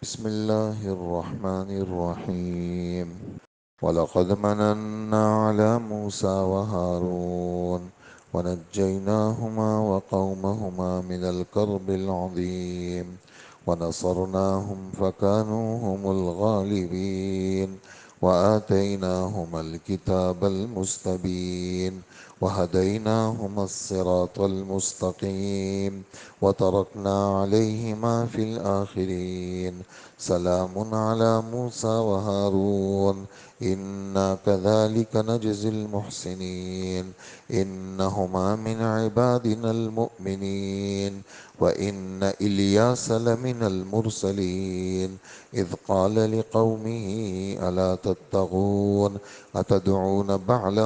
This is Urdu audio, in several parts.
بسم الله الرحمن الرحيم ولقد مننا على موسى وهارون ونجيناهما وقومهما من الكرب العظيم ونصرناهم فكانوا هم الغالبين وآتيناهما الكتاب المستبين وهديناهما الصراط المستقيم وتركنا عليهما في الآخرين سلام على موسى وهارون إنا كذلك نجزي المحسنين إنهما من عبادنا المؤمنين وإن إلياس لمن المرسلين إذ قال لقومه ألا تتقون أتدعون بعلا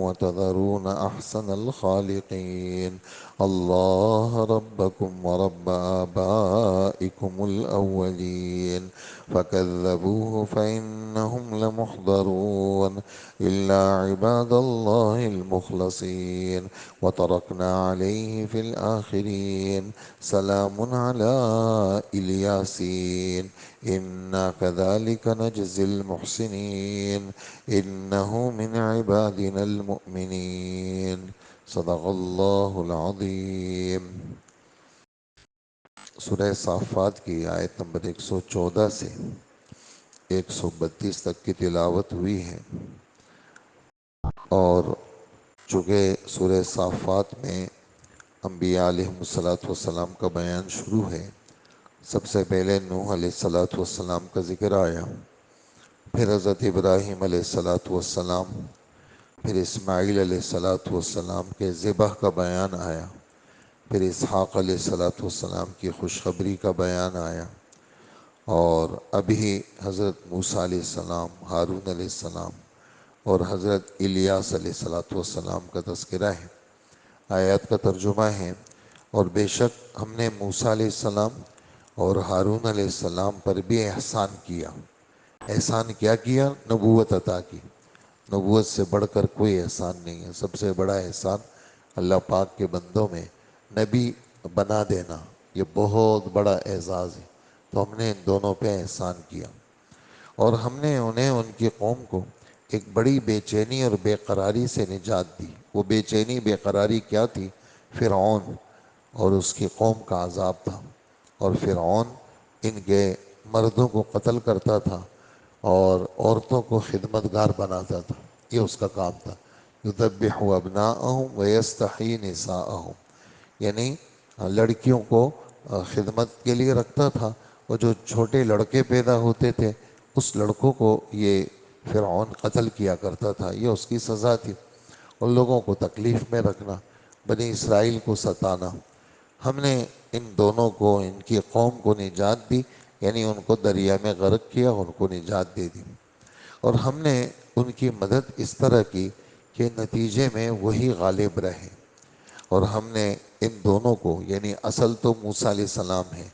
وتذرون أحسن الخالقين الله ربكم ورب آبائكم الأولين فكذبوه فإنهم لمحضرون إلا عباد الله المخلصين وتركنا عليه في الآخرين سلام على الياسين إنا كذلك نجزي المحسنين إنه من عبادنا المؤمنين صدق اللہ العظیم۔ سورہ صافات کی آیت نمبر 114 سے 132 تک کی تلاوت ہوئی ہے، اور چونکہ سورہ صافات میں انبیاء علیہ السلام کا بیان شروع ہے، سب سے پہلے نوح علیہ السلام کا ذکر آیا، پھر حضرت ابراہیم علیہ السلام، پھر اسماعیل علیہ السلام کے ذبح کا بیان آیا، پھر اسحاق علیہ السلام کی خوشخبری کا بیان آیا، اور ابھی حضرت موسیٰ علیہ السلام، ہارون علیہ السلام اور حضرت الیاس علیہ السلام کا تذکرہ ہے۔ آیات کا ترجمہ ہے، اور بے شک ہم نے موسیٰ علیہ السلام اور ہارون علیہ السلام پر بھی احسان کیا۔ احسان کیا کیا؟ نبوت عطا کی۔ نبوت سے بڑھ کر کوئی احسان نہیں ہے۔ سب سے بڑا احسان اللہ پاک کے بندوں میں نبی بنا دینا، یہ بہت بڑا اعزاز ہے۔ تو ہم نے ان دونوں پہ احسان کیا، اور ہم نے انہیں، ان کی قوم کو ایک بڑی بے چینی اور بے قراری سے نجات دی۔ وہ بے چینی بے قراری کیا تھی؟ فرعون اور اس کی قوم کا عذاب تھا، اور فرعون ان کے مردوں کو قتل کرتا تھا اور عورتوں کو خدمتگار بناتا تھا، یہ اس کا کام تھا۔ یذبح ابناءہم ویستحیی نساءہم، یعنی لڑکیوں کو خدمت کے لیے رکھتا تھا، اور جو چھوٹے لڑکے پیدا ہوتے تھے اس لڑکوں کو یہ فرعون قتل کیا کرتا تھا، یہ اس کی سزا تھی۔ ان لوگوں کو تکلیف میں رکھنا، بنی اسرائیل کو ستانا۔ ہم نے ان دونوں کو، ان کی قوم کو نجات دی، یعنی ان کو دریا میں غرق کیا، ان کو نجات دے دی، اور ہم نے ان کی مدد اس طرح کی کہ نتیجے میں وہی غالب رہے۔ اور ہم نے ان دونوں کو، یعنی اصل تو موسیٰ علیہ السلام ہے،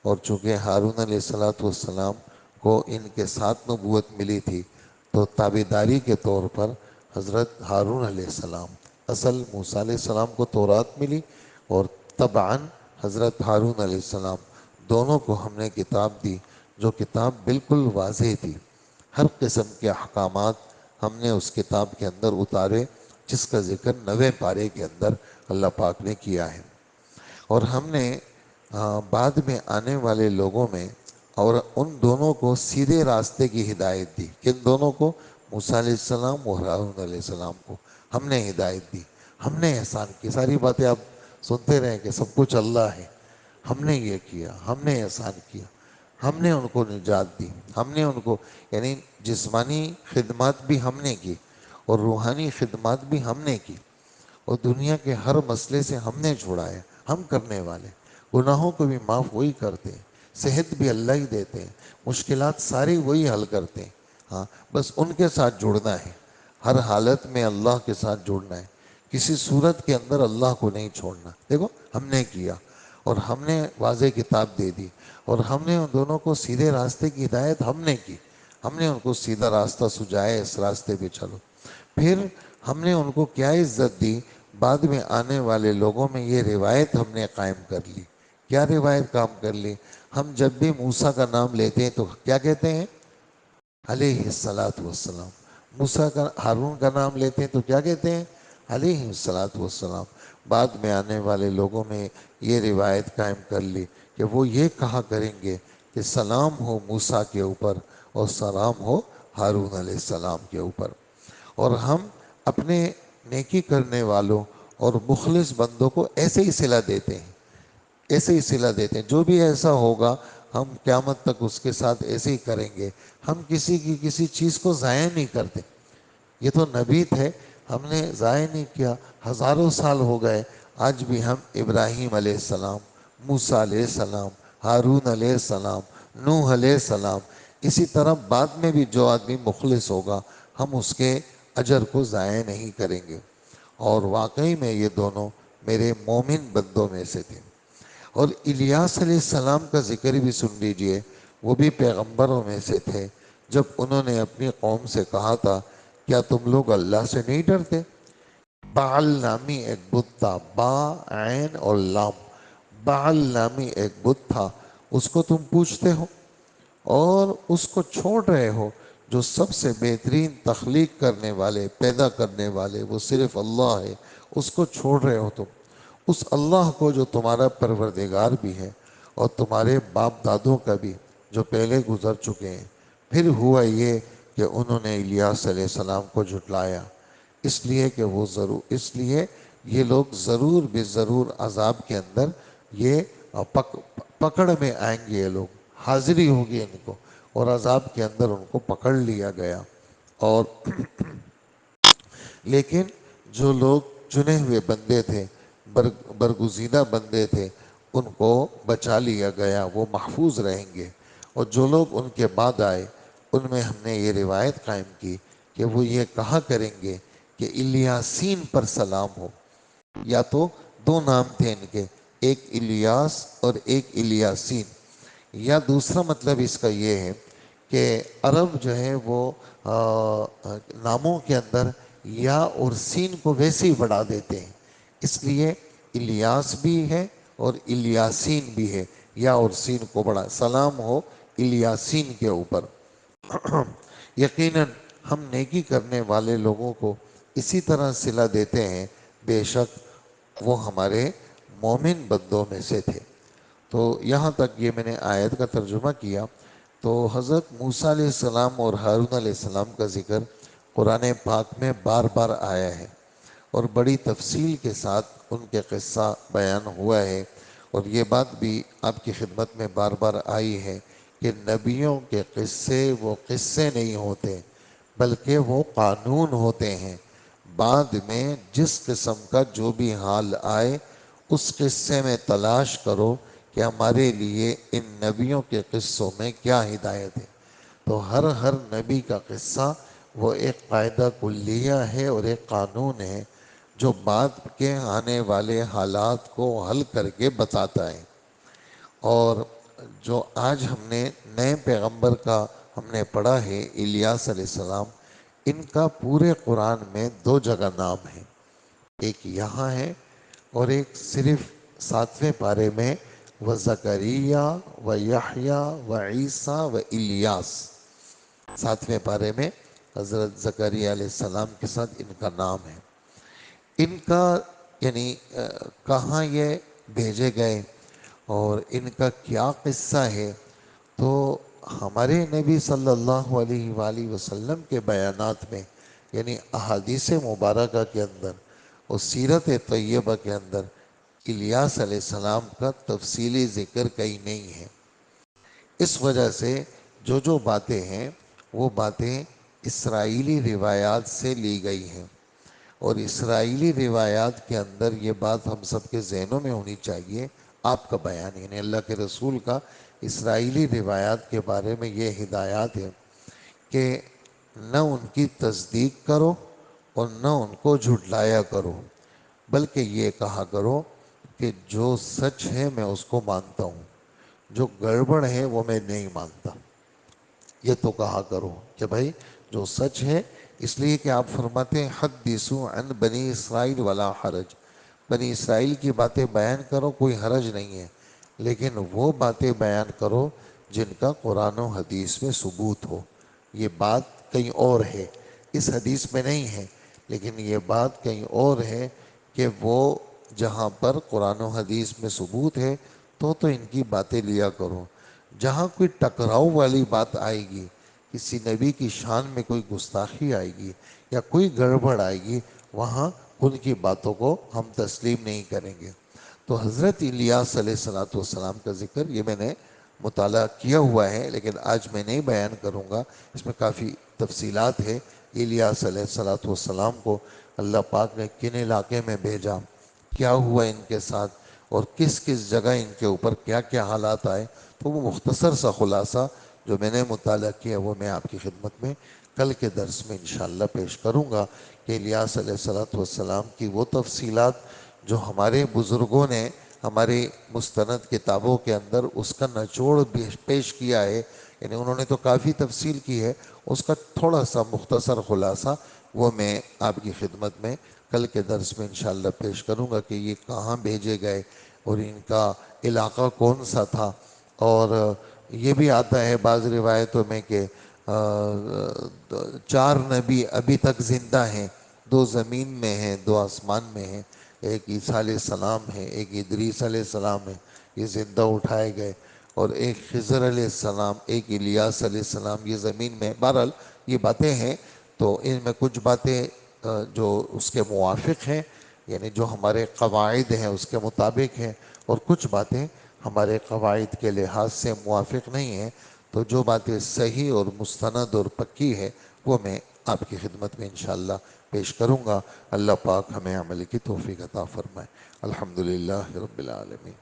اور چونکہ ہارون علیہ السلام کو ان کے ساتھ نبوت ملی تھی، تو تابعداری کے طور پر حضرت ہارون علیہ السلام، اصل موسیٰ علیہ السلام کو تورات ملی، اور تبعاً حضرت ہارون علیہ السلام، دونوں کو ہم نے کتاب دی، جو کتاب بالکل واضح تھی۔ ہر قسم کے احکامات ہم نے اس کتاب کے اندر اتارے، جس کا ذکر 9 پارے کے اندر اللہ پاک نے کیا ہے۔ اور ہم نے بعد میں آنے والے لوگوں میں اور ان دونوں کو سیدھے راستے کی ہدایت دی۔ کن دونوں کو؟ موسیٰ علیہ السلام اور ہارون علیہ السلام کو ہم نے ہدایت دی، ہم نے احسان کی۔ ساری باتیں آپ سنتے رہیں کہ سب کچھ اللہ ہے، ہم نے یہ کیا، ہم نے احسان کیا، ہم نے ان کو نجات دی، ہم نے ان کو، یعنی جسمانی خدمات بھی ہم نے کی اور روحانی خدمات بھی ہم نے کی، اور دنیا کے ہر مسئلے سے ہم نے چھڑایا۔ ہم کرنے والے، گناہوں کو بھی معاف وہی کرتے ہیں، صحت بھی اللہ ہی دیتے ہیں، مشکلات ساری وہی حل کرتے ہیں۔ ہاں، بس ان کے ساتھ جڑنا ہے، ہر حالت میں اللہ کے ساتھ جڑنا ہے، کسی صورت کے اندر اللہ کو نہیں چھوڑنا۔ دیکھو ہم نے کیا، اور ہم نے واضح کتاب دے دی، اور ہم نے ان دونوں کو سیدھے راستے کی ہدایت ہم نے کی، ہم نے ان کو سیدھا راستہ سجایا، اس راستے پہ چلو۔ پھر ہم نے ان کو کیا عزت دی، بعد میں آنے والے لوگوں میں یہ روایت ہم نے قائم کر لی۔ کیا روایت کام کر لی؟ ہم جب بھی موسیٰ کا نام لیتے ہیں تو کیا کہتے ہیں؟ علیہ الصلاۃ والسلام۔ موسیٰ کا، ہارون کا نام لیتے ہیں تو کیا کہتے ہیں؟ علیہ الصلاۃ والسلام۔ بعد میں آنے والے لوگوں میں یہ روایت قائم کر لی کہ وہ یہ کہا کریں گے کہ سلام ہو موسیٰ کے اوپر اور سلام ہو ہارون علیہ السلام کے اوپر۔ اور ہم اپنے نیکی کرنے والوں اور مخلص بندوں کو ایسے ہی صلہ دیتے ہیں، ایسے ہی صلہ دیتے ہیں۔ جو بھی ایسا ہوگا ہم قیامت تک اس کے ساتھ ایسے ہی کریں گے۔ ہم کسی کی کسی چیز کو ضائع نہیں کرتے۔ یہ تو نبی تھے، ہم نے ضائع نہیں کیا، ہزاروں سال ہو گئے، آج بھی ہم ابراہیم علیہ السلام، موسیٰ علیہ السلام، ہارون علیہ السلام، نوح علیہ السلام، اسی طرح بعد میں بھی جو آدمی مخلص ہوگا ہم اس کے اجر کو ضائع نہیں کریں گے۔ اور واقعی میں یہ دونوں میرے مومن بندوں میں سے تھے۔ اور الیاس علیہ السلام کا ذکر بھی سن لیجئے، وہ بھی پیغمبروں میں سے تھے۔ جب انہوں نے اپنی قوم سے کہا تھا کیا تم لوگ اللہ سے نہیں ڈرتے؟ بعل نامی ایک بت تھا، با عین اور لام، بعل نامی ایک بت تھا، اس کو تم پوچھتے ہو اور اس کو چھوڑ رہے ہو، جو سب سے بہترین تخلیق کرنے والے، پیدا کرنے والے وہ صرف اللہ ہے، اس کو چھوڑ رہے ہو تم، اس اللہ کو جو تمہارا پروردگار بھی ہے اور تمہارے باپ دادوں کا بھی جو پہلے گزر چکے ہیں۔ پھر ہوا یہ کہ انہوں نے الیاس علیہ السلام کو جھٹلایا، اس لیے کہ وہ اس لیے یہ لوگ ضرور بے ضرور عذاب کے اندر یہ پکڑ میں آئیں گے، یہ لوگ حاضری ہوگی ان کو، اور عذاب کے اندر ان کو پکڑ لیا گیا۔ اور لیکن جو لوگ چنے ہوئے بندے تھے، برگزیدہ بندے تھے، ان کو بچا لیا گیا، وہ محفوظ رہیں گے۔ اور جو لوگ ان کے بعد آئے ان میں ہم نے یہ روایت قائم کی کہ وہ یہ کہا کریں گے کہ الیاسین پر سلام ہو۔ یا تو دو نام تھے ان کے، ایک الیاس اور ایک الیاسین۔ یا دوسرا مطلب اس کا یہ ہے کہ عرب جو ہے وہ ناموں کے اندر یا اور سین کو ویسے ہی بڑھا دیتے ہیں، اس لیے الیاس بھی ہے اور الیاسین بھی ہے، یا اور سین کو بڑھا، سلام ہو الیاسین کے اوپر۔ یقیناً ہم نیکی کرنے والے لوگوں کو اسی طرح صلہ دیتے ہیں، بے شک وہ ہمارے مومن بندوں میں سے تھے۔ تو یہاں تک یہ میں نے آیت کا ترجمہ کیا۔ تو حضرت موسیٰ علیہ السلام اور ہارون علیہ السلام کا ذکر قرآن پاک میں بار بار آیا ہے، اور بڑی تفصیل کے ساتھ ان کے قصہ بیان ہوا ہے۔ اور یہ بات بھی آپ کی خدمت میں بار بار آئی ہے کہ نبیوں کے قصے وہ قصے نہیں ہوتے، بلکہ وہ قانون ہوتے ہیں۔ بعد میں جس قسم کا جو بھی حال آئے اس قصے میں تلاش کرو کہ ہمارے لیے ان نبیوں کے قصوں میں کیا ہدایت ہے۔ تو ہر نبی کا قصہ وہ ایک قاعدہ کلیہ ہے اور ایک قانون ہے جو بعد کے آنے والے حالات کو حل کر کے بتاتا ہے۔ اور جو آج ہم نے نئے پیغمبر کا ہم نے پڑھا ہے الیاس علیہ السلام، ان کا پورے قرآن میں دو جگہ نام ہے، ایک یہاں ہے اور ایک صرف 7ویں پارے میں وزکریا و یحییٰ و عیسیٰ و الیاس، 7ویں پارے میں حضرت زکریا علیہ السلام کے ساتھ ان کا نام ہے۔ ان کا یعنی کہاں یہ بھیجے گئے اور ان کا کیا قصہ ہے، تو ہمارے نبی صلی اللہ علیہ وآلہ وسلم کے بیانات میں، یعنی احادیث مبارکہ کے اندر اور سیرت طیبہ کے اندر الیاس علیہ السلام کا تفصیلی ذکر کہیں نہیں ہے۔ اس وجہ سے جو باتیں ہیں وہ باتیں اسرائیلی روایات سے لی گئی ہیں، اور اسرائیلی روایات کے اندر یہ بات ہم سب کے ذہنوں میں ہونی چاہیے۔ آپ کا بیان یعنی اللہ کے رسول کا اسرائیلی روایات کے بارے میں یہ ہدایات ہے کہ نہ ان کی تصدیق کرو اور نہ ان کو جھٹلایا کرو، بلکہ یہ کہا کرو کہ جو سچ ہے میں اس کو مانتا ہوں، جو گڑبڑ ہے وہ میں نہیں مانتا۔ یہ تو کہا کرو کہ بھائی جو سچ ہے، اس لیے کہ آپ فرماتے ہیں حدثوا عن بنی اسرائیل ولا حرج، بنی اسرائیل کی باتیں بیان کرو، کوئی حرج نہیں ہے، لیکن وہ باتیں بیان کرو جن کا قرآن و حدیث میں ثبوت ہو۔ یہ بات کہیں اور ہے، اس حدیث میں نہیں ہے، لیکن یہ بات کہیں اور ہے کہ وہ جہاں پر قرآن و حدیث میں ثبوت ہے تو ان کی باتیں لیا کرو۔ جہاں کوئی ٹکراؤ والی بات آئے گی، کسی نبی کی شان میں کوئی گستاخی آئے گی یا کوئی گڑبڑ آئے گی، وہاں ان کی باتوں کو ہم تسلیم نہیں کریں گے۔ تو حضرت الیاس علیہ السلام کا ذکر یہ میں نے مطالعہ کیا ہوا ہے، لیکن آج میں نہیں بیان کروں گا، اس میں کافی تفصیلات ہے۔ الیاس علیہ السلام کو اللہ پاک نے کن علاقے میں بھیجا، کیا ہوا ان کے ساتھ، اور کس کس جگہ ان کے اوپر کیا کیا حالات آئے، تو وہ مختصر سا خلاصہ جو میں نے مطالعہ کیا وہ میں آپ کی خدمت میں کل کے درس میں انشاءاللہ پیش کروں گا کہ الیاس علیہ السلام کی وہ تفصیلات جو ہمارے بزرگوں نے ہماری مستند کتابوں کے اندر اس کا نچوڑ پیش کیا ہے، یعنی انہوں نے تو کافی تفصیل کی ہے، اس کا تھوڑا سا مختصر خلاصہ وہ میں آپ کی خدمت میں کل کے درس میں انشاءاللہ پیش کروں گا کہ یہ کہاں بھیجے گئے اور ان کا علاقہ کون سا تھا۔ اور یہ بھی آتا ہے بعض روایتوں میں کہ 4 نبی ابھی تک زندہ ہیں، 2 زمین میں ہیں، 2 آسمان میں ہیں، ایک عیسیٰ علیہ السلام ہے، ایک ادریس علیہ السلام ہے، یہ زندہ اٹھائے گئے، اور ایک خضر علیہ السلام، ایک الیاس علیہ السلام یہ زمین میں۔ بہرحال یہ باتیں ہیں، تو ان میں کچھ باتیں جو اس کے موافق ہیں، یعنی جو ہمارے قواعد ہیں اس کے مطابق ہیں، اور کچھ باتیں ہمارے قواعد کے لحاظ سے موافق نہیں ہیں۔ تو جو باتیں صحیح اور مستند اور پکی ہے وہ میں آپ کی خدمت میں انشاءاللہ پیش کروں گا۔ اللہ پاک ہمیں عمل کی توفیق عطا فرمائے۔ الحمدللہ رب العالمین۔